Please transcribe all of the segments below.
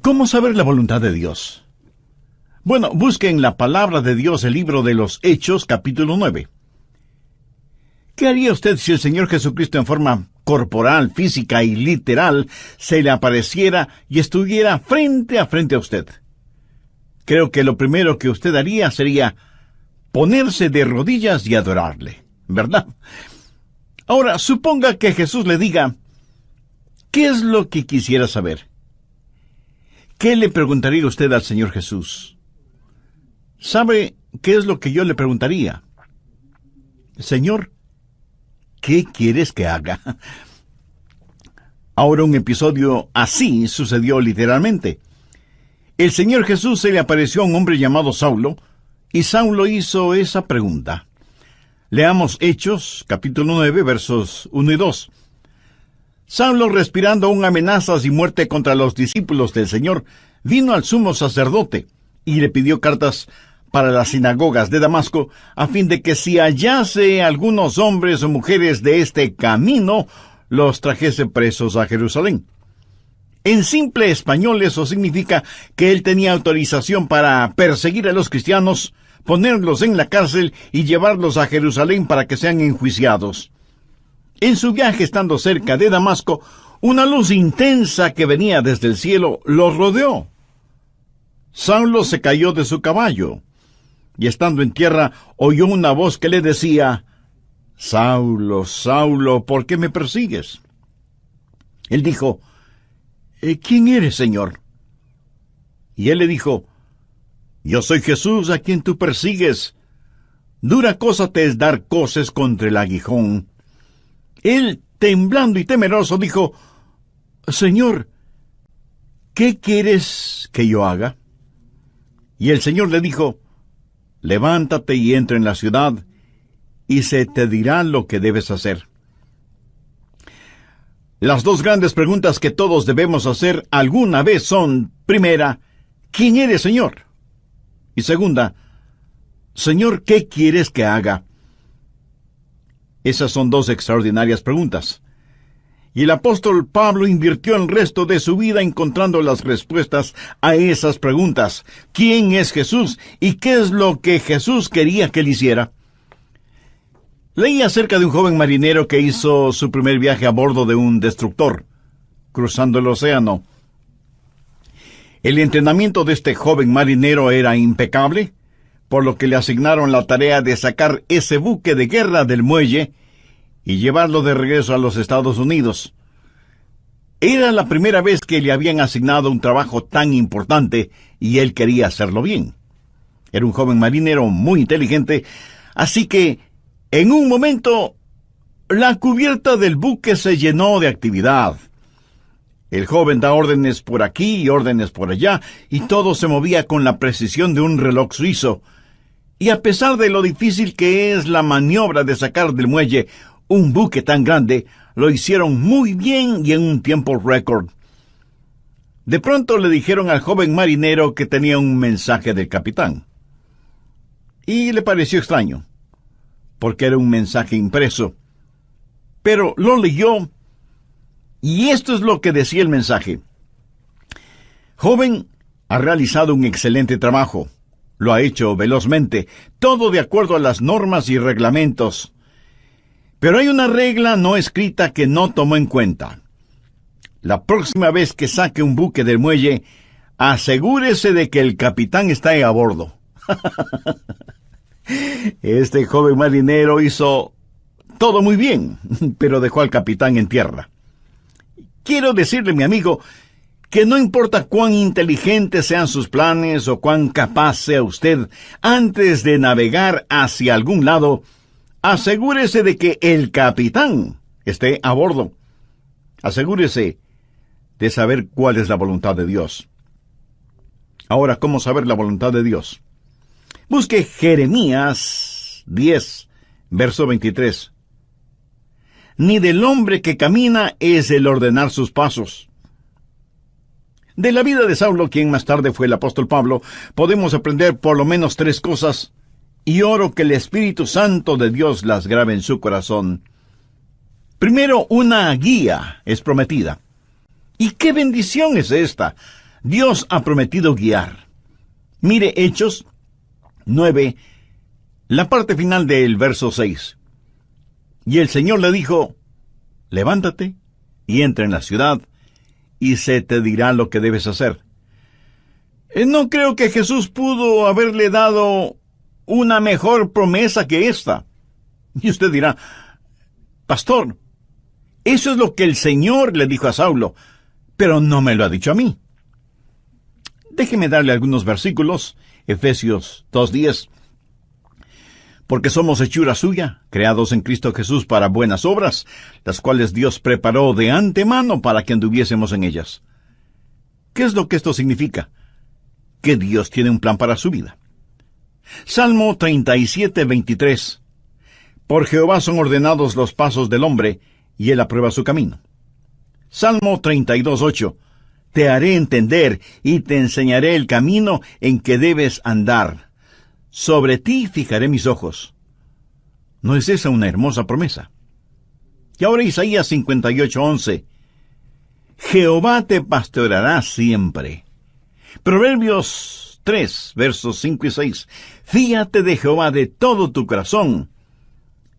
¿Cómo saber la voluntad de Dios? Bueno, busque en la palabra de Dios el libro de los Hechos, capítulo 9. ¿Qué haría usted si el Señor Jesucristo en forma corporal, física y literal se le apareciera y estuviera frente a usted? Creo que lo primero que usted haría sería ponerse de rodillas y adorarle, ¿verdad? Ahora, suponga que Jesús le diga, ¿qué es lo que quisiera saber? ¿Qué le preguntaría usted al Señor Jesús? ¿Sabe qué es lo que yo le preguntaría? Señor, ¿qué quieres que haga? Ahora, un episodio así sucedió literalmente. El Señor Jesús se le apareció a un hombre llamado Saulo, y Saulo hizo esa pregunta. Leamos Hechos, capítulo 9, versos 1 y 2. Saulo, respirando aún amenazas y muerte contra los discípulos del Señor, vino al sumo sacerdote y le pidió cartas para las sinagogas de Damasco, a fin de que si hallase algunos hombres o mujeres de este camino, los trajese presos a Jerusalén. En simple español eso significa que él tenía autorización para perseguir a los cristianos, ponerlos en la cárcel y llevarlos a Jerusalén para que sean enjuiciados. En su viaje, estando cerca de Damasco, una luz intensa que venía desde el cielo los rodeó. Saulo se cayó de su caballo, y estando en tierra, oyó una voz que le decía, «Saulo, Saulo, ¿por qué me persigues?» Él dijo, «¿Quién eres, Señor?» Y él le dijo, «Yo soy Jesús a quien tú persigues. Dura cosa te es dar coces contra el aguijón». Él, temblando y temeroso, dijo, «Señor, ¿qué quieres que yo haga?» Y el Señor le dijo, «Levántate y entra en la ciudad, y se te dirá lo que debes hacer». Las dos grandes preguntas que todos debemos hacer alguna vez son, primera, ¿quién eres, Señor? Y segunda, Señor, ¿qué quieres que haga? Esas son dos extraordinarias preguntas. Y el apóstol Pablo invirtió el resto de su vida encontrando las respuestas a esas preguntas. ¿Quién es Jesús? ¿Y qué es lo que Jesús quería que él hiciera? Leí acerca de un joven marinero que hizo su primer viaje a bordo de un destructor, cruzando el océano. El entrenamiento de este joven marinero era impecable, por lo que le asignaron la tarea de sacar ese buque de guerra del muelle y llevarlo de regreso a los Estados Unidos. Era la primera vez que le habían asignado un trabajo tan importante y él quería hacerlo bien. Era un joven marinero muy inteligente, así que en un momento la cubierta del buque se llenó de actividad. El joven da órdenes por aquí y órdenes por allá, y todo se movía con la precisión de un reloj suizo. Y a pesar de lo difícil que es la maniobra de sacar del muelle un buque tan grande, lo hicieron muy bien y en un tiempo récord. De pronto le dijeron al joven marinero que tenía un mensaje del capitán. Y le pareció extraño, porque era un mensaje impreso. Pero lo leyó, y esto es lo que decía el mensaje. «Joven, ha realizado un excelente trabajo. Lo ha hecho velozmente, todo de acuerdo a las normas y reglamentos. Pero hay una regla no escrita que no tomó en cuenta. La próxima vez que saque un buque del muelle, asegúrese de que el capitán está a bordo». Este joven marinero hizo todo muy bien, pero dejó al capitán en tierra. Quiero decirle, mi amigo, que no importa cuán inteligentes sean sus planes o cuán capaz sea usted, antes de navegar hacia algún lado, asegúrese de que el capitán esté a bordo. Asegúrese de saber cuál es la voluntad de Dios. Ahora, ¿cómo saber la voluntad de Dios? Busque Jeremías 10, verso 23. Ni del hombre que camina es el ordenar sus pasos. De la vida de Saulo, quien más tarde fue el apóstol Pablo, podemos aprender por lo menos 3 cosas, y oro que el Espíritu Santo de Dios las grabe en su corazón. Primero, una guía es prometida. ¿Y qué bendición es esta? Dios ha prometido guiar. Mire Hechos 9, la parte final del verso 6. Y el Señor le dijo, levántate y entra en la ciudad, y se te dirá lo que debes hacer. No creo que Jesús pudo haberle dado una mejor promesa que esta. Y usted dirá, pastor, eso es lo que el Señor le dijo a Saulo, pero no me lo ha dicho a mí. Déjeme darle algunos versículos. Efesios 2:10. Porque somos hechura suya, creados en Cristo Jesús para buenas obras, las cuales Dios preparó de antemano para que anduviésemos en ellas. ¿Qué es lo que esto significa? Que Dios tiene un plan para su vida. Salmo 37:23. Por Jehová son ordenados los pasos del hombre, y él aprueba su camino. Salmo 32:8. Te haré entender y te enseñaré el camino en que debes andar. Sobre ti fijaré mis ojos. ¿No es esa una hermosa promesa? Y ahora Isaías 58:11. Jehová te pastoreará siempre. Proverbios 3, versos 5 y 6. Fíate de Jehová de todo tu corazón,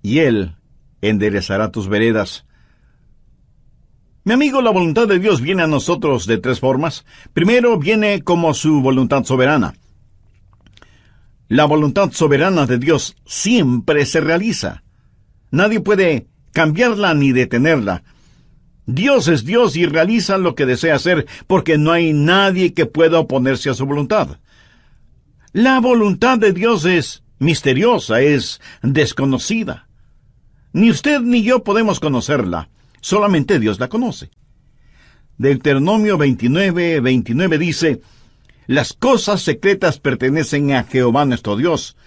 y él enderezará tus veredas. Mi amigo, la voluntad de Dios viene a nosotros de tres formas. Primero, viene como su voluntad soberana. La voluntad soberana de Dios siempre se realiza. Nadie puede cambiarla ni detenerla. Dios es Dios y realiza lo que desea hacer, porque no hay nadie que pueda oponerse a su voluntad. La voluntad de Dios es misteriosa, es desconocida. Ni usted ni yo podemos conocerla. Solamente Dios la conoce. Deuteronomio 29:29 dice, las cosas secretas pertenecen a Jehová nuestro Dios,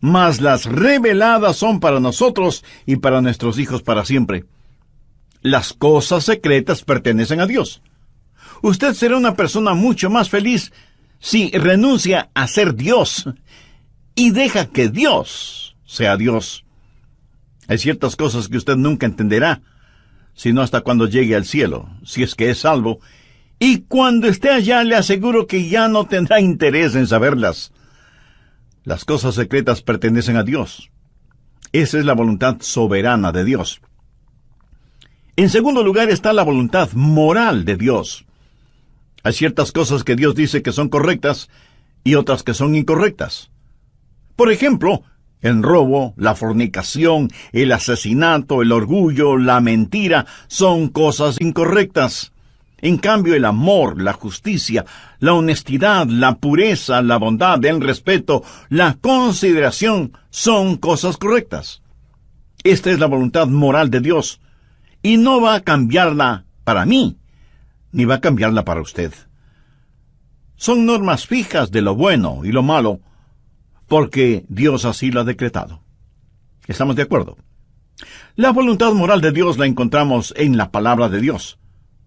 mas las reveladas son para nosotros y para nuestros hijos para siempre. Las cosas secretas pertenecen a Dios. Usted será una persona mucho más feliz si renuncia a ser Dios y deja que Dios sea Dios. Hay ciertas cosas que usted nunca entenderá, sino hasta cuando llegue al cielo, si es que es salvo, y cuando esté allá le aseguro que ya no tendrá interés en saberlas. Las cosas secretas pertenecen a Dios. Esa es la voluntad soberana de Dios. En segundo lugar está la voluntad moral de Dios. Hay ciertas cosas que Dios dice que son correctas y otras que son incorrectas. Por ejemplo, el robo, la fornicación, el asesinato, el orgullo, la mentira, son cosas incorrectas. En cambio, el amor, la justicia, la honestidad, la pureza, la bondad, el respeto, la consideración, son cosas correctas. Esta es la voluntad moral de Dios, y no va a cambiarla para mí, ni va a cambiarla para usted. Son normas fijas de lo bueno y lo malo, porque Dios así lo ha decretado. ¿Estamos de acuerdo? La voluntad moral de Dios la encontramos en la palabra de Dios,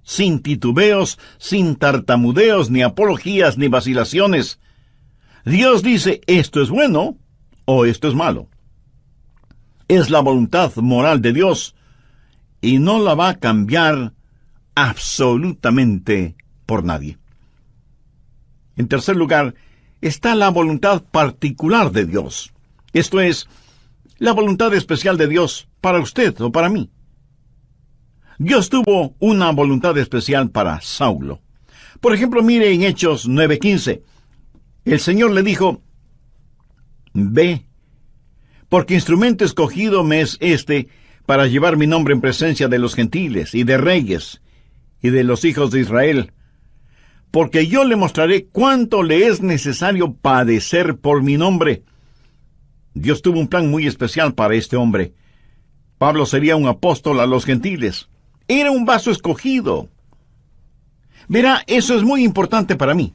sin titubeos, sin tartamudeos, ni apologías, ni vacilaciones. Dios dice, esto es bueno, o esto es malo. Es la voluntad moral de Dios, y no la va a cambiar absolutamente por nadie. En tercer lugar, está la voluntad particular de Dios. Esto es, la voluntad especial de Dios para usted o para mí. Dios tuvo una voluntad especial para Saulo. Por ejemplo, mire en Hechos 9:15. El Señor le dijo, ve, porque instrumento escogido me es este para llevar mi nombre en presencia de los gentiles y de reyes y de los hijos de Israel, porque yo le mostraré cuánto le es necesario padecer por mi nombre. Dios tuvo un plan muy especial para este hombre. Pablo sería un apóstol a los gentiles. Era un vaso escogido. Verá, eso es muy importante para mí.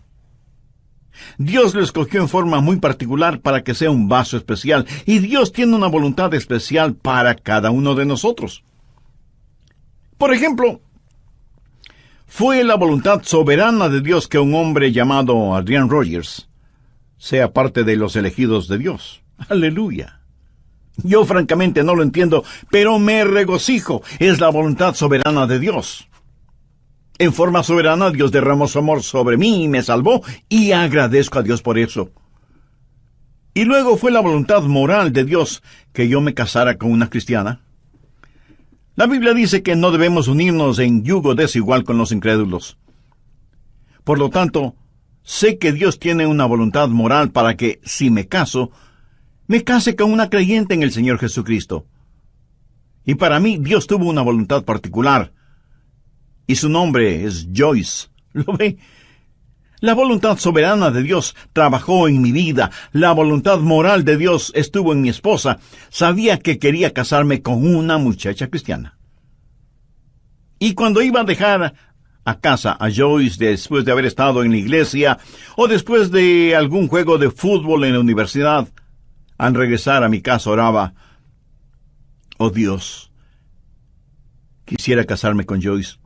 Dios lo escogió en forma muy particular para que sea un vaso especial, y Dios tiene una voluntad especial para cada uno de nosotros. Por ejemplo, fue la voluntad soberana de Dios que un hombre llamado Adrian Rogers sea parte de los elegidos de Dios. ¡Aleluya! Yo francamente no lo entiendo, pero me regocijo. Es la voluntad soberana de Dios. En forma soberana, Dios derramó su amor sobre mí y me salvó, y agradezco a Dios por eso. Y luego fue la voluntad moral de Dios que yo me casara con una cristiana. La Biblia dice que no debemos unirnos en yugo desigual con los incrédulos. Por lo tanto, sé que Dios tiene una voluntad moral para que, si me case con una creyente en el Señor Jesucristo. Y para mí, Dios tuvo una voluntad particular, y su nombre es Joyce. ¿Lo ve? La voluntad soberana de Dios trabajó en mi vida. La voluntad moral de Dios estuvo en mi esposa. Sabía que quería casarme con una muchacha cristiana. Y cuando iba a dejar a casa a Joyce después de haber estado en la iglesia o después de algún juego de fútbol en la universidad, al regresar a mi casa oraba: oh Dios, quisiera casarme con Joyce.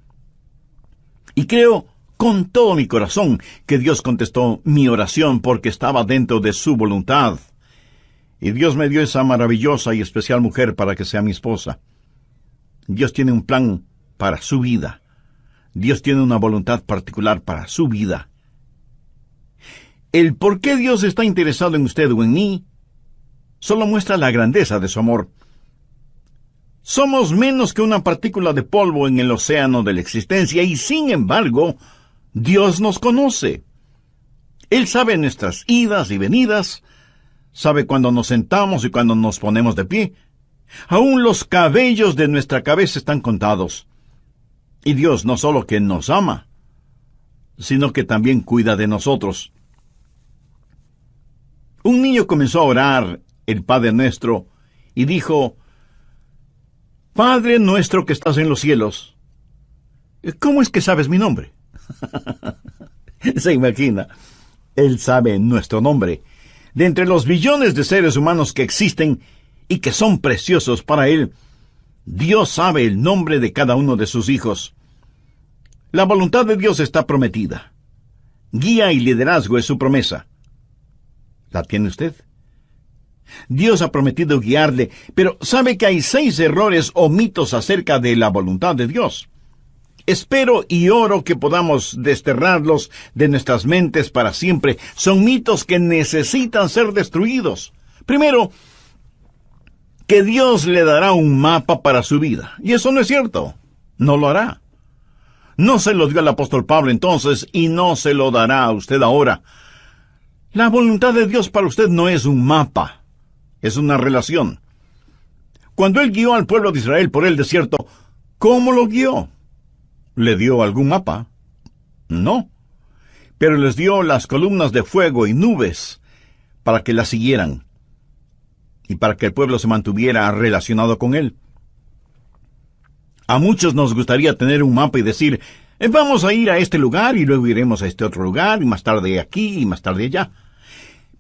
Y creo con todo mi corazón que Dios contestó mi oración porque estaba dentro de su voluntad. Y Dios me dio esa maravillosa y especial mujer para que sea mi esposa. Dios tiene un plan para su vida. Dios tiene una voluntad particular para su vida. El por qué Dios está interesado en usted o en mí solo muestra la grandeza de su amor. Somos menos que una partícula de polvo en el océano de la existencia y, sin embargo, Dios nos conoce. Él sabe nuestras idas y venidas, sabe cuando nos sentamos y cuando nos ponemos de pie. Aún los cabellos de nuestra cabeza están contados. Y Dios no solo que nos ama, sino que también cuida de nosotros. Un niño comenzó a orar el Padre Nuestro y dijo: Padre nuestro que estás en los cielos. ¿Cómo es que sabes mi nombre? Se imagina, Él sabe nuestro nombre. De entre los billones de seres humanos que existen y que son preciosos para Él, Dios sabe el nombre de cada uno de sus hijos. La voluntad de Dios está prometida. Guía y liderazgo es su promesa. ¿La tiene usted? Dios ha prometido guiarle, pero sabe que hay 6 errores o mitos acerca de la voluntad de Dios. Espero y oro que podamos desterrarlos de nuestras mentes para siempre. Son mitos que necesitan ser destruidos. Primero, que Dios le dará un mapa para su vida. Y eso no es cierto. No lo hará. No se lo dio al apóstol Pablo entonces y no se lo dará a usted ahora. La voluntad de Dios para usted no es un mapa. Es una relación. Cuando Él guió al pueblo de Israel por el desierto, ¿cómo lo guió? ¿Le dio algún mapa? No. Pero les dio las columnas de fuego y nubes para que las siguieran y para que el pueblo se mantuviera relacionado con Él. A muchos nos gustaría tener un mapa y decir: vamos a ir a este lugar y luego iremos a este otro lugar y más tarde aquí y más tarde allá.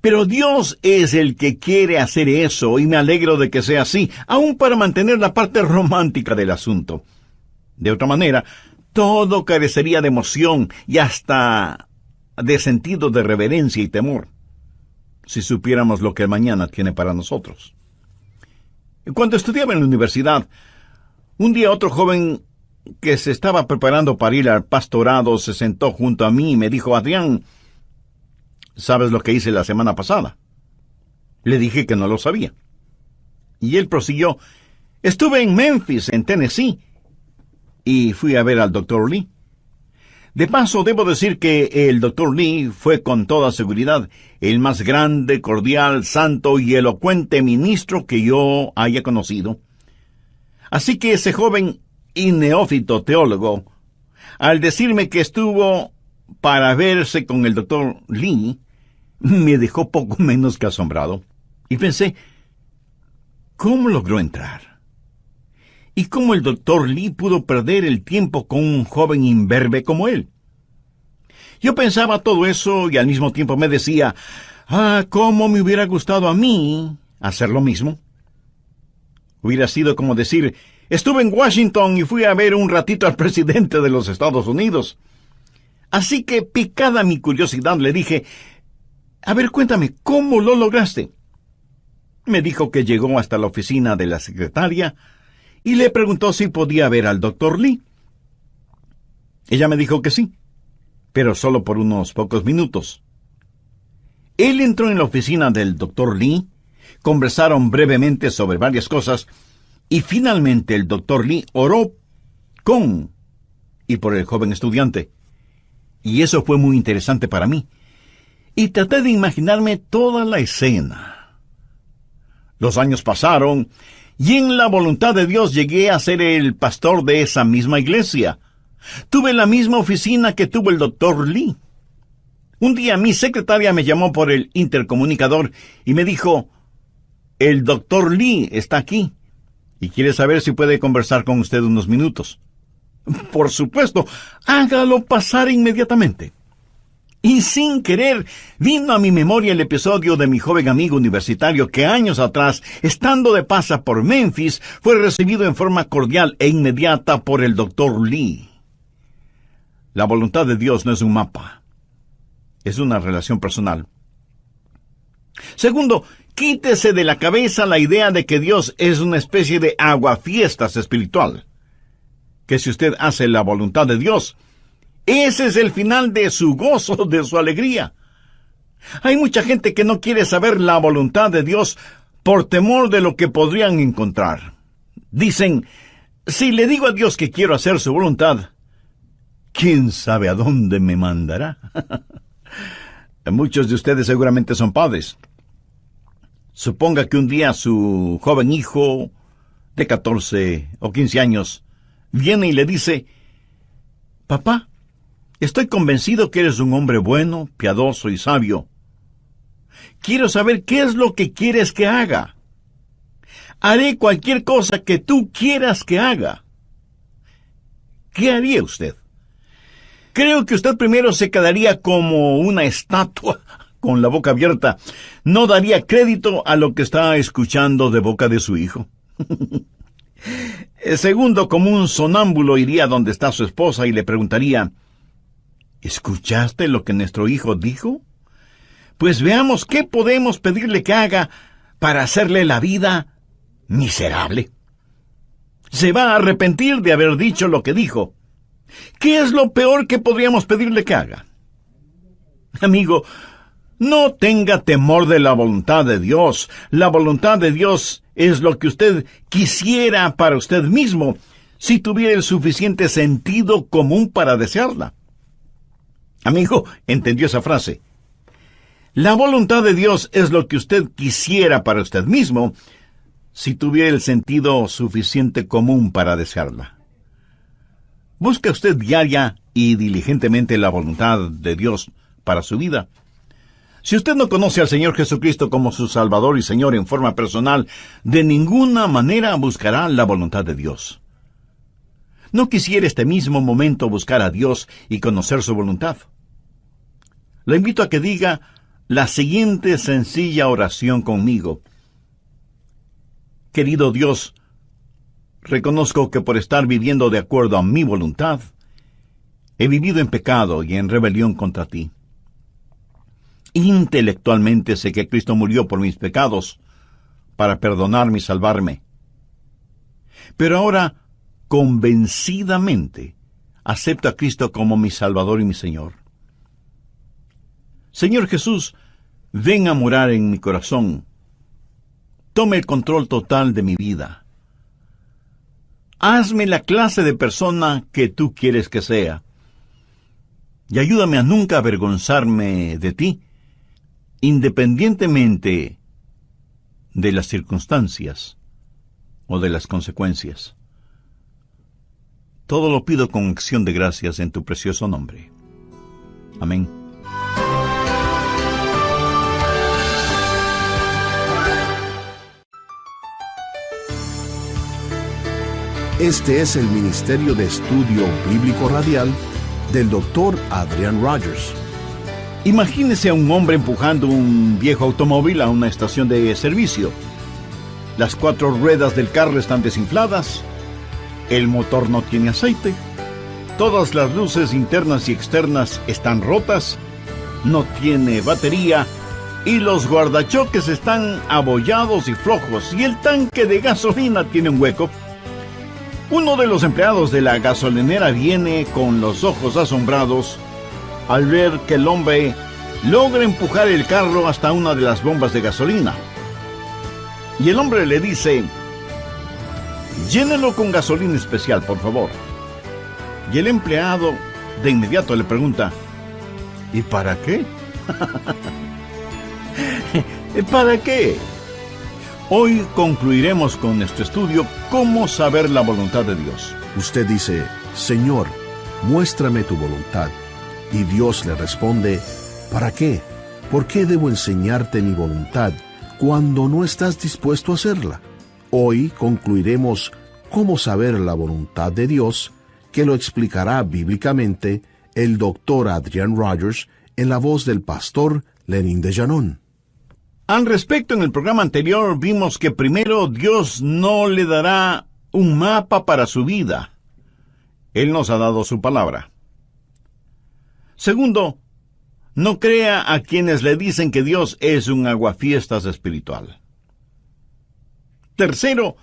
Pero Dios es el que quiere hacer eso y me alegro de que sea así, aún para mantener la parte romántica del asunto. De otra manera, todo carecería de emoción y hasta de sentido de reverencia y temor, si supiéramos lo que el mañana tiene para nosotros. Cuando estudiaba en la universidad, un día otro joven que se estaba preparando para ir al pastorado se sentó junto a mí y me dijo: Adrián, ¿sabes lo que hice la semana pasada? Le dije que no lo sabía. Y él prosiguió: estuve en Memphis, en Tennessee, y fui a ver al Dr. Lee. De paso, debo decir que el Dr. Lee fue con toda seguridad el más grande, cordial, santo y elocuente ministro que yo haya conocido. Así que ese joven y neófito teólogo, al decirme que estuvo para verse con el Dr. Lee, me dejó poco menos que asombrado. Y pensé: ¿cómo logró entrar? ¿Y cómo el Dr. Lee pudo perder el tiempo con un joven imberbe como él? Yo pensaba todo eso y al mismo tiempo me decía: cómo me hubiera gustado a mí hacer lo mismo. Hubiera sido como decir: estuve en Washington y fui a ver un ratito al presidente de los Estados Unidos. Así que, picada mi curiosidad, le dije: a ver, cuéntame, ¿cómo lo lograste? Me dijo que llegó hasta la oficina de la secretaria y le preguntó si podía ver al Dr. Lee. Ella me dijo que sí, pero solo por unos pocos minutos. Él entró en la oficina del Dr. Lee, conversaron brevemente sobre varias cosas, y finalmente el Dr. Lee oró con y por el joven estudiante. Y eso fue muy interesante para mí. Y traté de imaginarme toda la escena. Los años pasaron, y en la voluntad de Dios llegué a ser el pastor de esa misma iglesia. Tuve la misma oficina que tuvo el Dr. Lee. Un día mi secretaria me llamó por el intercomunicador y me dijo: el Dr. Lee está aquí y quiere saber si puede conversar con usted unos minutos. Por supuesto, hágalo pasar inmediatamente. Y sin querer, vino a mi memoria el episodio de mi joven amigo universitario que años atrás, estando de paso por Memphis, fue recibido en forma cordial e inmediata por el Dr. Lee. La voluntad de Dios no es un mapa, es una relación personal. Segundo, quítese de la cabeza la idea de que Dios es una especie de aguafiestas espiritual. Que si usted hace la voluntad de Dios, ese es el final de su gozo, de su alegría. Hay mucha gente que no quiere saber la voluntad de Dios por temor de lo que podrían encontrar. Dicen: si le digo a Dios que quiero hacer su voluntad, ¿quién sabe a dónde me mandará? Muchos de ustedes seguramente son padres. Suponga que un día su joven hijo de 14 o 15 años viene y le dice: papá, estoy convencido que eres un hombre bueno, piadoso y sabio. Quiero saber qué es lo que quieres que haga. Haré cualquier cosa que tú quieras que haga. ¿Qué haría usted? Creo que usted primero se quedaría como una estatua con la boca abierta. No daría crédito a lo que está escuchando de boca de su hijo. Segundo, como un sonámbulo iría donde está su esposa y le preguntaría: ¿escuchaste lo que nuestro hijo dijo? Pues veamos qué podemos pedirle que haga para hacerle la vida miserable. Se va a arrepentir de haber dicho lo que dijo. ¿Qué es lo peor que podríamos pedirle que haga? Amigo, no tenga temor de la voluntad de Dios. La voluntad de Dios es lo que usted quisiera para usted mismo, si tuviera el suficiente sentido común para desearla. Amigo, ¿entendió esa frase? La voluntad de Dios es lo que usted quisiera para usted mismo, si tuviera el sentido suficiente común para desearla. ¿Busca usted diaria y diligentemente la voluntad de Dios para su vida? Si usted no conoce al Señor Jesucristo como su Salvador y Señor en forma personal, de ninguna manera buscará la voluntad de Dios. ¿No quisiera este mismo momento buscar a Dios y conocer su voluntad? Le invito a que diga la siguiente sencilla oración conmigo. Querido Dios, reconozco que por estar viviendo de acuerdo a mi voluntad, he vivido en pecado y en rebelión contra ti. Intelectualmente sé que Cristo murió por mis pecados, para perdonarme y salvarme. Pero ahora, convencidamente, acepto a Cristo como mi Salvador y mi Señor. Señor Jesús, ven a morar en mi corazón. Tome el control total de mi vida. Hazme la clase de persona que tú quieres que sea. Y ayúdame a nunca avergonzarme de ti, independientemente de las circunstancias o de las consecuencias. Todo lo pido con acción de gracias en tu precioso nombre. Amén. Este es el Ministerio de Estudio Bíblico Radial del Dr. Adrian Rogers. Imagínese a un hombre empujando un viejo automóvil a una estación de servicio. Las 4 ruedas del carro están desinfladas, el motor no tiene aceite, todas las luces internas y externas están rotas, no tiene batería y los guardachoques están abollados y flojos y el tanque de gasolina tiene un hueco. Uno de los empleados de la gasolinera viene con los ojos asombrados al ver que el hombre logra empujar el carro hasta una de las bombas de gasolina. Y el hombre le dice: llénelo con gasolina especial, por favor. Y el empleado de inmediato le pregunta: ¿y para qué? ¿Para qué? Hoy concluiremos con nuestro estudio cómo saber la voluntad de Dios. Usted dice: Señor, muéstrame tu voluntad. Y Dios le responde: ¿para qué? ¿Por qué debo enseñarte mi voluntad cuando no estás dispuesto a hacerla? Hoy concluiremos cómo saber la voluntad de Dios, que lo explicará bíblicamente el Dr. Adrian Rogers en la voz del pastor Lenín de Llanón. Al respecto, en el programa anterior vimos que primero Dios no le dará un mapa para su vida. Él nos ha dado su palabra. Segundo, no crea a quienes le dicen que Dios es un aguafiestas espiritual. Tercero,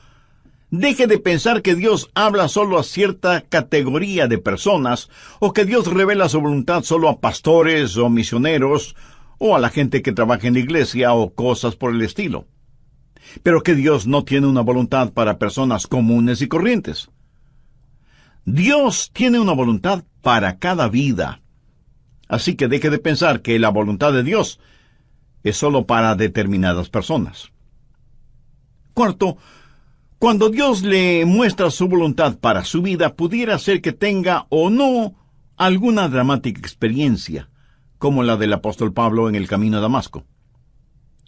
deje de pensar que Dios habla solo a cierta categoría de personas, o que Dios revela su voluntad solo a pastores o misioneros, o a la gente que trabaja en la iglesia, o cosas por el estilo. Pero que Dios no tiene una voluntad para personas comunes y corrientes. Dios tiene una voluntad para cada vida. Así que deje de pensar que la voluntad de Dios es solo para determinadas personas. Cuarto, cuando Dios le muestra su voluntad para su vida, pudiera ser que tenga o no alguna dramática experiencia, como la del apóstol Pablo en el camino a Damasco.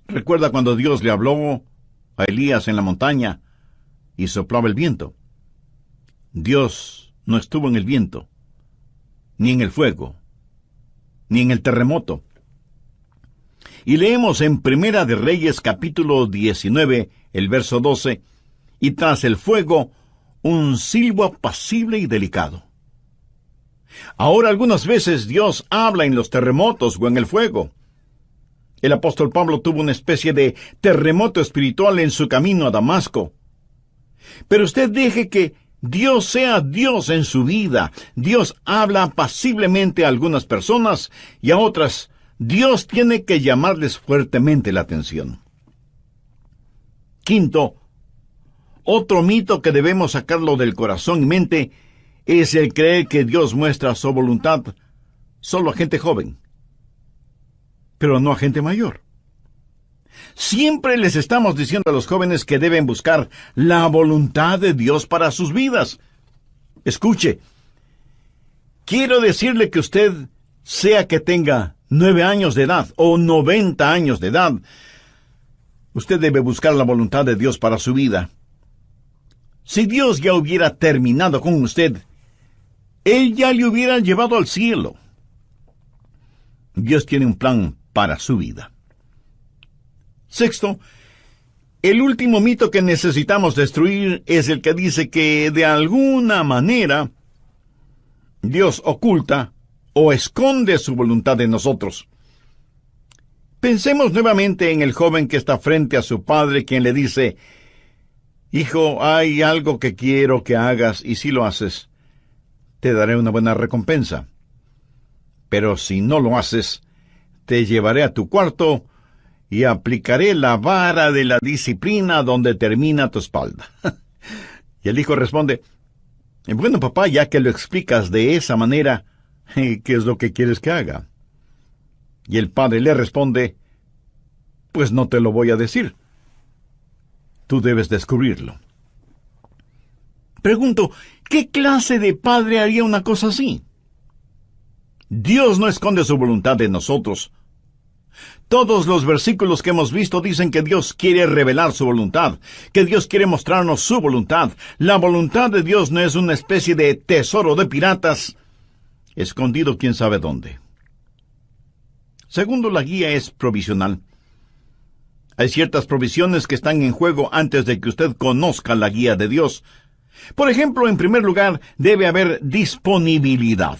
¿Recuerda cuando Dios le habló a Elías en la montaña y soplaba el viento? Dios no estuvo en el viento, ni en el fuego, ni en el terremoto. Y leemos en Primera de Reyes capítulo 19, el verso 12, y tras el fuego, un silbo apacible y delicado. Ahora algunas veces Dios habla en los terremotos o en el fuego. El apóstol Pablo tuvo una especie de terremoto espiritual en su camino a Damasco. Pero usted deje que Dios sea Dios en su vida. Dios habla apaciblemente a algunas personas y a otras Dios tiene que llamarles fuertemente la atención. Quinto, otro mito que debemos sacarlo del corazón y mente es el creer que Dios muestra su voluntad solo a gente joven, pero no a gente mayor. Siempre les estamos diciendo a los jóvenes que deben buscar la voluntad de Dios para sus vidas. Escuche, quiero decirle que usted, sea que tenga 9 años de edad o 90 años de edad, usted debe buscar la voluntad de Dios para su vida. Si Dios ya hubiera terminado con usted, Él ya le hubiera llevado al cielo. Dios tiene un plan para su vida. Sexto, el último mito que necesitamos destruir es el que dice que de alguna manera Dios oculta o esconde su voluntad de nosotros. Pensemos nuevamente en el joven que está frente a su padre, quien le dice: hijo, hay algo que quiero que hagas, y si lo haces, te daré una buena recompensa. Pero si no lo haces, te llevaré a tu cuarto y aplicaré la vara de la disciplina donde termina tu espalda. Y el hijo responde: bueno, papá, ya que lo explicas de esa manera, ¿qué es lo que quieres que haga? Y el padre le responde: pues no te lo voy a decir. Tú debes descubrirlo. Pregunto, ¿qué clase de padre haría una cosa así? Dios no esconde su voluntad de nosotros. Todos los versículos que hemos visto dicen que Dios quiere revelar su voluntad, que Dios quiere mostrarnos su voluntad. La voluntad de Dios no es una especie de tesoro de piratas, escondido quién sabe dónde. Segundo, la guía es provisional. Hay ciertas provisiones que están en juego antes de que usted conozca la guía de Dios. Por ejemplo, en primer lugar, debe haber disponibilidad.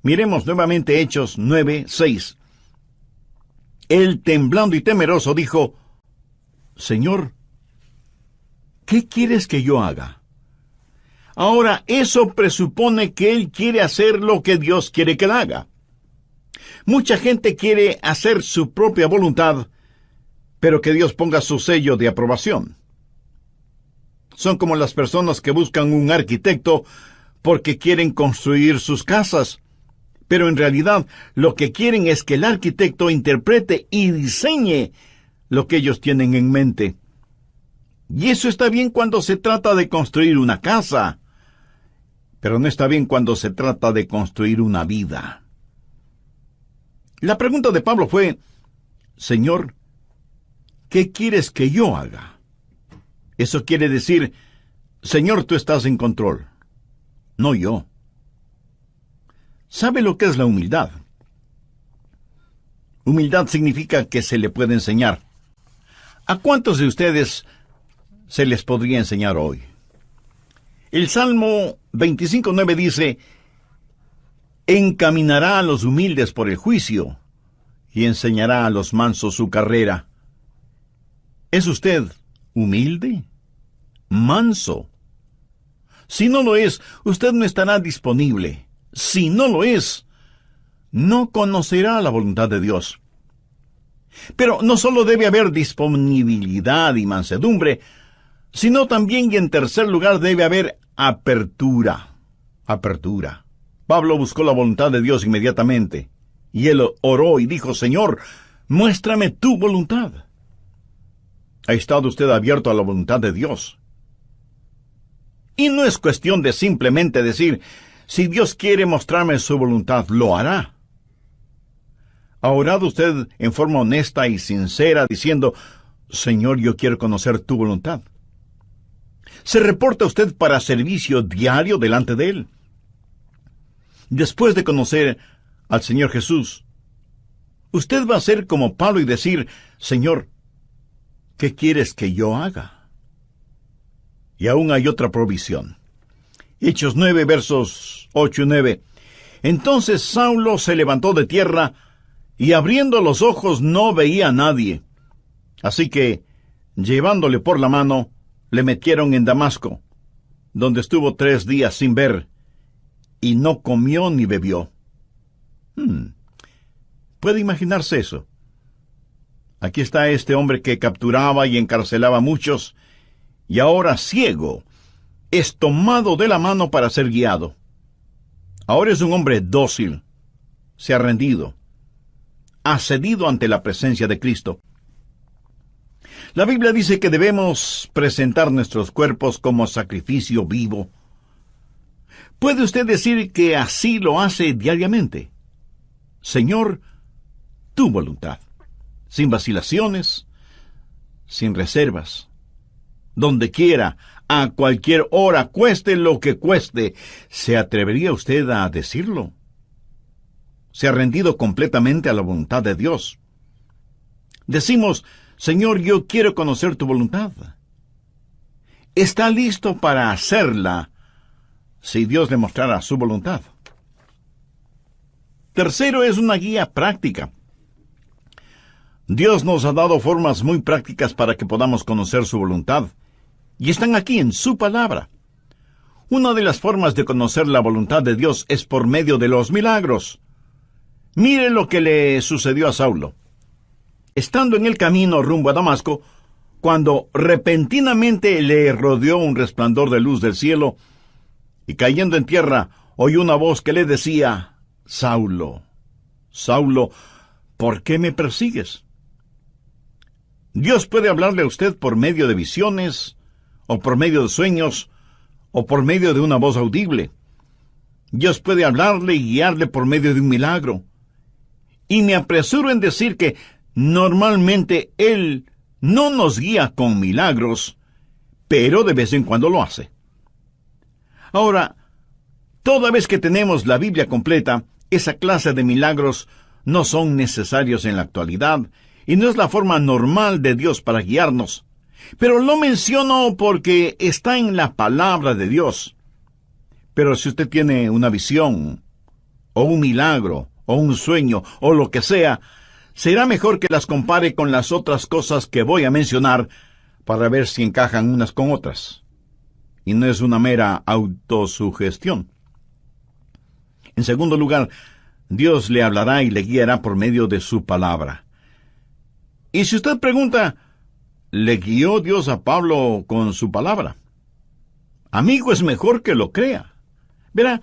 Miremos nuevamente Hechos 9:6. Él, temblando y temeroso, dijo: Señor, ¿qué quieres que yo haga? Ahora, eso presupone que él quiere hacer lo que Dios quiere que él haga. Mucha gente quiere hacer su propia voluntad, pero que Dios ponga su sello de aprobación. Son como las personas que buscan un arquitecto porque quieren construir sus casas, pero en realidad lo que quieren es que el arquitecto interprete y diseñe lo que ellos tienen en mente. Y eso está bien cuando se trata de construir una casa, pero no está bien cuando se trata de construir una vida. La pregunta de Pablo fue: Señor, ¿qué quieres que yo haga? Eso quiere decir: Señor, tú estás en control, no yo. ¿Sabe lo que es la humildad? Humildad significa que se le puede enseñar. ¿A cuántos de ustedes se les podría enseñar hoy? El Salmo 25:9 dice: encaminará a los humildes por el juicio y enseñará a los mansos su carrera. ¿Es usted humilde? ¿Manso? Si no lo es, usted no estará disponible. Si no lo es, no conocerá la voluntad de Dios. Pero no solo debe haber disponibilidad y mansedumbre, sino también, y en tercer lugar, debe haber apertura. Apertura. Pablo buscó la voluntad de Dios inmediatamente, y él oró y dijo: Señor, muéstrame tu voluntad. ¿Ha estado usted abierto a la voluntad de Dios? Y no es cuestión de simplemente decir: si Dios quiere mostrarme su voluntad, lo hará. ¿Ha orado usted en forma honesta y sincera diciendo: Señor, yo quiero conocer tu voluntad? ¿Se reporta usted para servicio diario delante de Él? Después de conocer al Señor Jesús, usted va a ser como Pablo y decir: Señor, ¿qué quieres que yo haga? Y aún hay otra provisión. Hechos 9, versos 8 y 9. Entonces Saulo se levantó de tierra, y abriendo los ojos no veía a nadie. Así que, llevándole por la mano, le metieron en Damasco, donde estuvo 3 días sin ver, y no comió ni bebió. ¿Puede imaginarse eso? Aquí está este hombre que capturaba y encarcelaba a muchos, y ahora ciego, es tomado de la mano para ser guiado. Ahora es un hombre dócil, se ha rendido, ha cedido ante la presencia de Cristo. La Biblia dice que debemos presentar nuestros cuerpos como sacrificio vivo. ¿Puede usted decir que así lo hace diariamente? Señor, tu voluntad, sin vacilaciones, sin reservas, donde quiera, a cualquier hora, cueste lo que cueste. ¿Se atrevería usted a decirlo? ¿Se ha rendido completamente a la voluntad de Dios? Decimos: Señor, yo quiero conocer tu voluntad. ¿Está listo para hacerla si Dios le mostrara su voluntad? Tercero, es una guía práctica. Dios nos ha dado formas muy prácticas para que podamos conocer su voluntad, y están aquí en su palabra. Una de las formas de conocer la voluntad de Dios es por medio de los milagros. Mire lo que le sucedió a Saulo. Estando en el camino rumbo a Damasco, cuando repentinamente le rodeó un resplandor de luz del cielo, y cayendo en tierra, oyó una voz que le decía: Saulo, Saulo, ¿por qué me persigues? Dios puede hablarle a usted por medio de visiones, o por medio de sueños, o por medio de una voz audible. Dios puede hablarle y guiarle por medio de un milagro. Y me apresuro en decir que normalmente Él no nos guía con milagros, pero de vez en cuando lo hace. Ahora, toda vez que tenemos la Biblia completa, esa clase de milagros no son necesarios en la actualidad, y no es la forma normal de Dios para guiarnos. Pero lo menciono porque está en la palabra de Dios. Pero si usted tiene una visión, o un milagro, o un sueño, o lo que sea, será mejor que las compare con las otras cosas que voy a mencionar para ver si encajan unas con otras. y no es una mera autosugestión. En segundo lugar, Dios le hablará y le guiará por medio de su palabra. Y si usted pregunta, ¿le guió Dios a Pablo con su palabra? Amigo, es mejor que lo crea. Verá,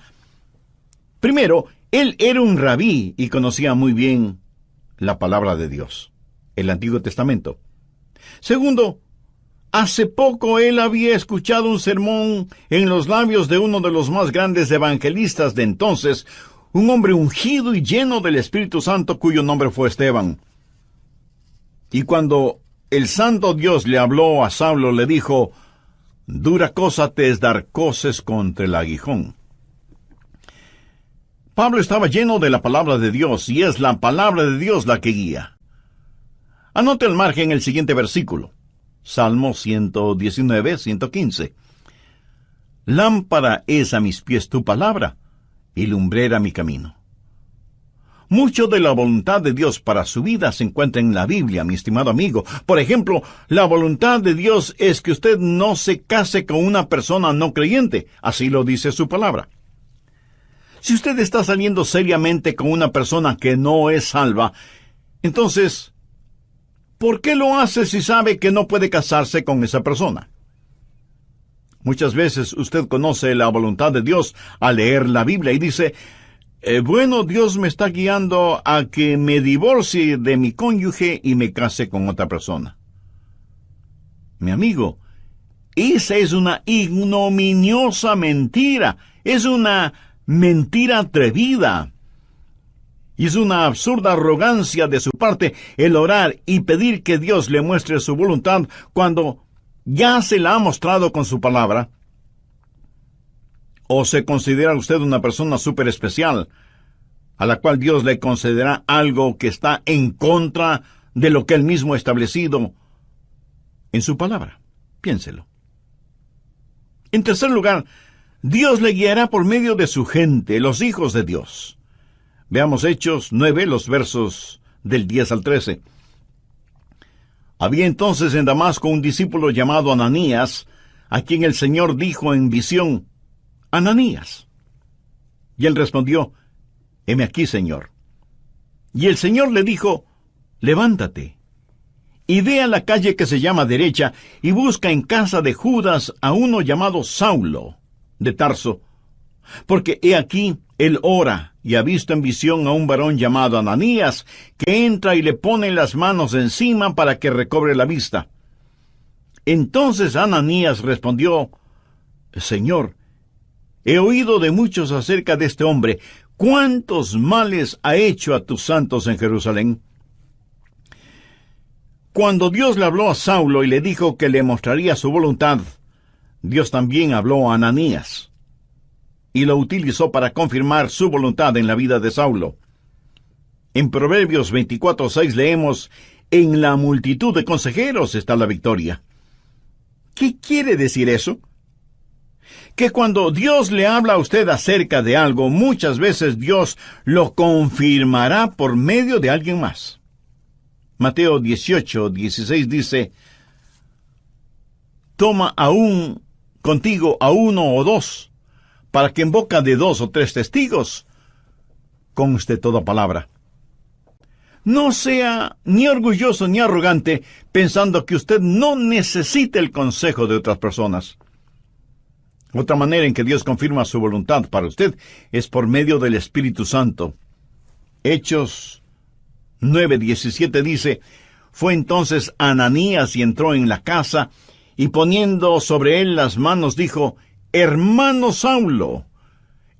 primero, él era un rabí y conocía muy bien la palabra de Dios, el Antiguo Testamento. Segundo, hace poco él había escuchado un sermón en los labios de uno de los más grandes evangelistas de entonces, un hombre ungido y lleno del Espíritu Santo cuyo nombre fue Esteban. Y cuando el santo Dios le habló a Saulo, le dijo, «Dura cosa te es dar coces contra el aguijón». Pablo estaba lleno de la palabra de Dios, y es la palabra de Dios la que guía. Anote al margen el siguiente versículo. Salmo 119, 115. Lámpara es a mis pies tu palabra, y lumbrera mi camino. Mucho de la voluntad de Dios para su vida se encuentra en la Biblia, mi estimado amigo. Por ejemplo, la voluntad de Dios es que usted no se case con una persona no creyente. Así lo dice su palabra. Si usted está saliendo seriamente con una persona que no es salva, entonces, ¿por qué lo hace si sabe que no puede casarse con esa persona? Muchas veces usted conoce la voluntad de Dios al leer la Biblia y dice, bueno, Dios me está guiando a que me divorcie de mi cónyuge y me case con otra persona. Mi amigo, esa es una ignominiosa mentira, es una mentira atrevida. Y es una absurda arrogancia de su parte el orar y pedir que Dios le muestre su voluntad cuando ya se la ha mostrado con su palabra. ¿O se considera usted una persona súper especial, a la cual Dios le concederá algo que está en contra de lo que Él mismo ha establecido en su palabra? Piénselo. En tercer lugar, Dios le guiará por medio de su gente, los hijos de Dios. Veamos Hechos 9, los versos del 10 al 13. Había entonces en Damasco un discípulo llamado Ananías, a quien el Señor dijo en visión, «Ananías». Y él respondió, «Heme aquí, Señor». Y el Señor le dijo, «Levántate, y ve a la calle que se llama Derecha, y busca en casa de Judas a uno llamado Saulo, de Tarso, porque he aquí, él ora, y ha visto en visión a un varón llamado Ananías, que entra y le pone las manos encima para que recobre la vista». Entonces Ananías respondió, «Señor, he oído de muchos acerca de este hombre. ¿Cuántos males ha hecho a tus santos en Jerusalén?» Cuando Dios le habló a Saulo y le dijo que le mostraría su voluntad, Dios también habló a Ananías y lo utilizó para confirmar su voluntad en la vida de Saulo. En Proverbios 24:6 leemos, «En la multitud de consejeros está la victoria». ¿Qué quiere decir eso? Que cuando Dios le habla a usted acerca de algo, muchas veces Dios lo confirmará por medio de alguien más. Mateo 18:16 dice, «Toma aún contigo a uno o dos, para que en boca de 2 o 3 testigos conste toda palabra». No sea ni orgulloso ni arrogante pensando que usted no necesita el consejo de otras personas. Otra manera en que Dios confirma su voluntad para usted es por medio del Espíritu Santo. Hechos 9:17 dice, «Fue entonces Ananías y entró en la casa, y poniendo sobre él las manos dijo, Hermano Saulo,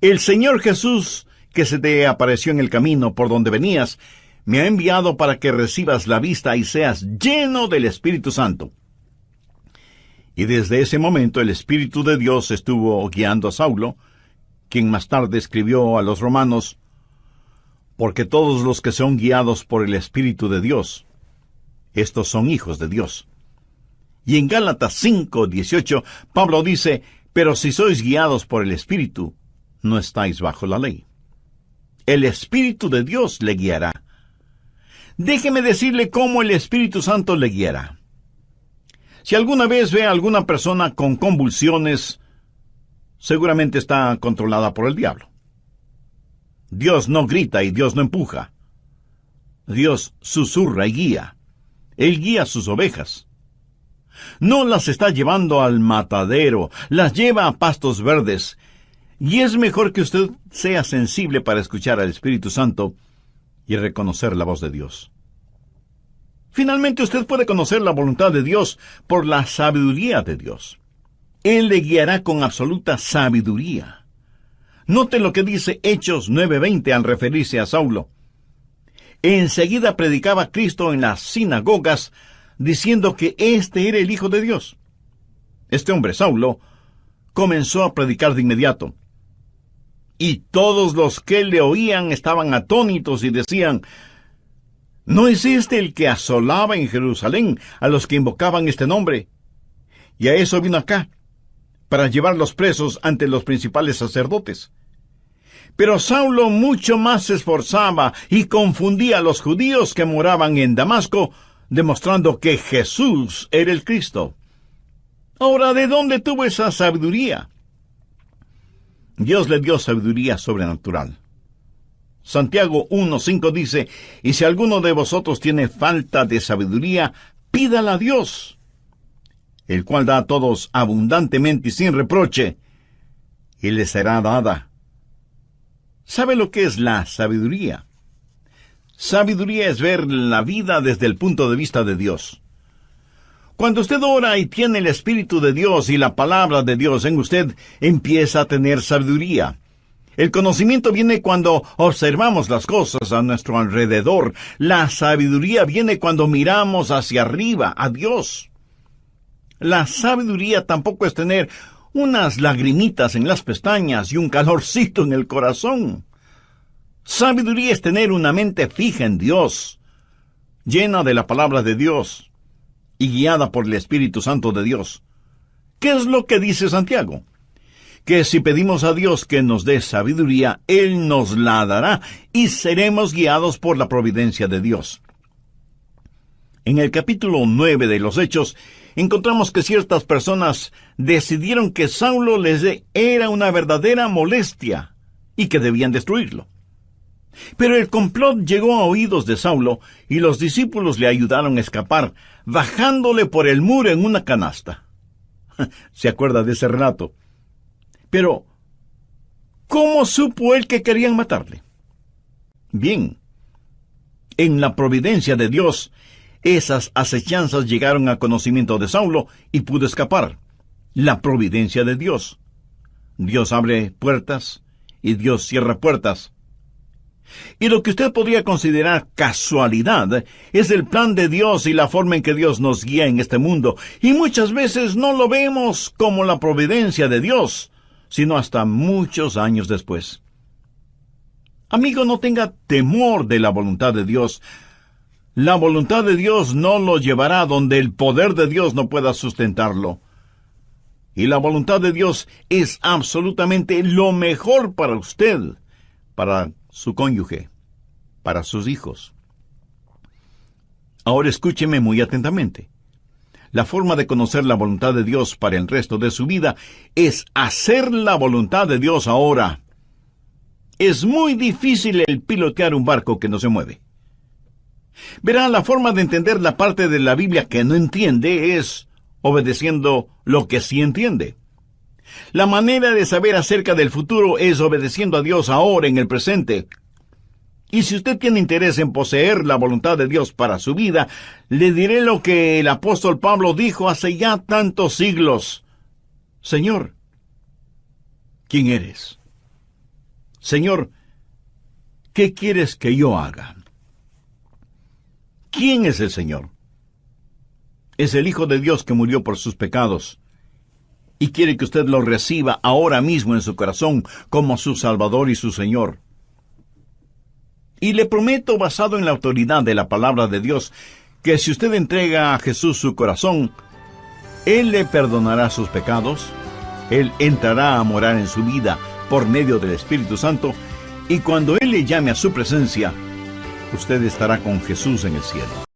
el Señor Jesús, que se te apareció en el camino por donde venías, me ha enviado para que recibas la vista y seas lleno del Espíritu Santo». Y desde ese momento el Espíritu de Dios estuvo guiando a Saulo, quien más tarde escribió a los romanos, «Porque todos los que son guiados por el Espíritu de Dios, estos son hijos de Dios». Y en Gálatas 5:18, Pablo dice, «Pero si sois guiados por el Espíritu, no estáis bajo la ley». El Espíritu de Dios le guiará. Déjeme decirle cómo el Espíritu Santo le guiará. Si alguna vez ve a alguna persona con convulsiones, seguramente está controlada por el diablo. Dios no grita y Dios no empuja. Dios susurra y guía. Él guía sus ovejas. No las está llevando al matadero, las lleva a pastos verdes. Y es mejor que usted sea sensible para escuchar al Espíritu Santo y reconocer la voz de Dios. Finalmente, usted puede conocer la voluntad de Dios por la sabiduría de Dios. Él le guiará con absoluta sabiduría. Note lo que dice Hechos 9:20 al referirse a Saulo. Enseguida predicaba Cristo en las sinagogas, diciendo que éste era el Hijo de Dios. Este hombre, Saulo, comenzó a predicar de inmediato. Y todos los que le oían estaban atónitos y decían: ¿no es este el que asolaba en Jerusalén a los que invocaban este nombre? Y a eso vino acá, para llevarlos presos ante los principales sacerdotes. Pero Saulo mucho más se esforzaba y confundía a los judíos que moraban en Damasco, demostrando que Jesús era el Cristo. Ahora, ¿de dónde tuvo esa sabiduría? Dios le dio sabiduría sobrenatural. Santiago 1:5 dice: y si alguno de vosotros tiene falta de sabiduría, pídala a Dios, el cual da a todos abundantemente y sin reproche, y le será dada. ¿Sabe lo que es la sabiduría? Sabiduría es ver la vida desde el punto de vista de Dios. Cuando usted ora y tiene el Espíritu de Dios y la palabra de Dios en usted, empieza a tener sabiduría. El conocimiento viene cuando observamos las cosas a nuestro alrededor. La sabiduría viene cuando miramos hacia arriba, a Dios. La sabiduría tampoco es tener unas lagrimitas en las pestañas y un calorcito en el corazón. Sabiduría es tener una mente fija en Dios, llena de la palabra de Dios y guiada por el Espíritu Santo de Dios. ¿Qué es lo que dice Santiago? Que si pedimos a Dios que nos dé sabiduría, Él nos la dará y seremos guiados por la providencia de Dios. En el capítulo 9 de los Hechos, encontramos que ciertas personas decidieron que Saulo les era una verdadera molestia y que debían destruirlo. Pero el complot llegó a oídos de Saulo y los discípulos le ayudaron a escapar, bajándole por el muro en una canasta. ¿Se acuerda de ese relato? Pero, ¿cómo supo él que querían matarle? Bien, en la providencia de Dios, esas acechanzas llegaron a conocimiento de Saulo y pudo escapar. La providencia de Dios. Dios abre puertas y Dios cierra puertas. Y lo que usted podría considerar casualidad es el plan de Dios y la forma en que Dios nos guía en este mundo. Y muchas veces no lo vemos como la providencia de Dios, sino hasta muchos años después. Amigo, no tenga temor de la voluntad de Dios. La voluntad de Dios no lo llevará donde el poder de Dios no pueda sustentarlo. Y la voluntad de Dios es absolutamente lo mejor para usted, para su cónyuge, para sus hijos. Ahora escúcheme muy atentamente. La forma de conocer la voluntad de Dios para el resto de su vida es hacer la voluntad de Dios ahora. Es muy difícil el pilotear un barco que no se mueve. Verá, la forma de entender la parte de la Biblia que no entiende es obedeciendo lo que sí entiende. La manera de saber acerca del futuro es obedeciendo a Dios ahora en el presente. Y si usted tiene interés en poseer la voluntad de Dios para su vida, le diré lo que el apóstol Pablo dijo hace ya tantos siglos. Señor, ¿quién eres? Señor, ¿qué quieres que yo haga? ¿Quién es el Señor? Es el Hijo de Dios que murió por sus pecados y quiere que usted lo reciba ahora mismo en su corazón como su Salvador y su Señor. Y le prometo, basado en la autoridad de la palabra de Dios, que si usted entrega a Jesús su corazón, Él le perdonará sus pecados, Él entrará a morar en su vida por medio del Espíritu Santo, y cuando Él le llame a su presencia, usted estará con Jesús en el cielo.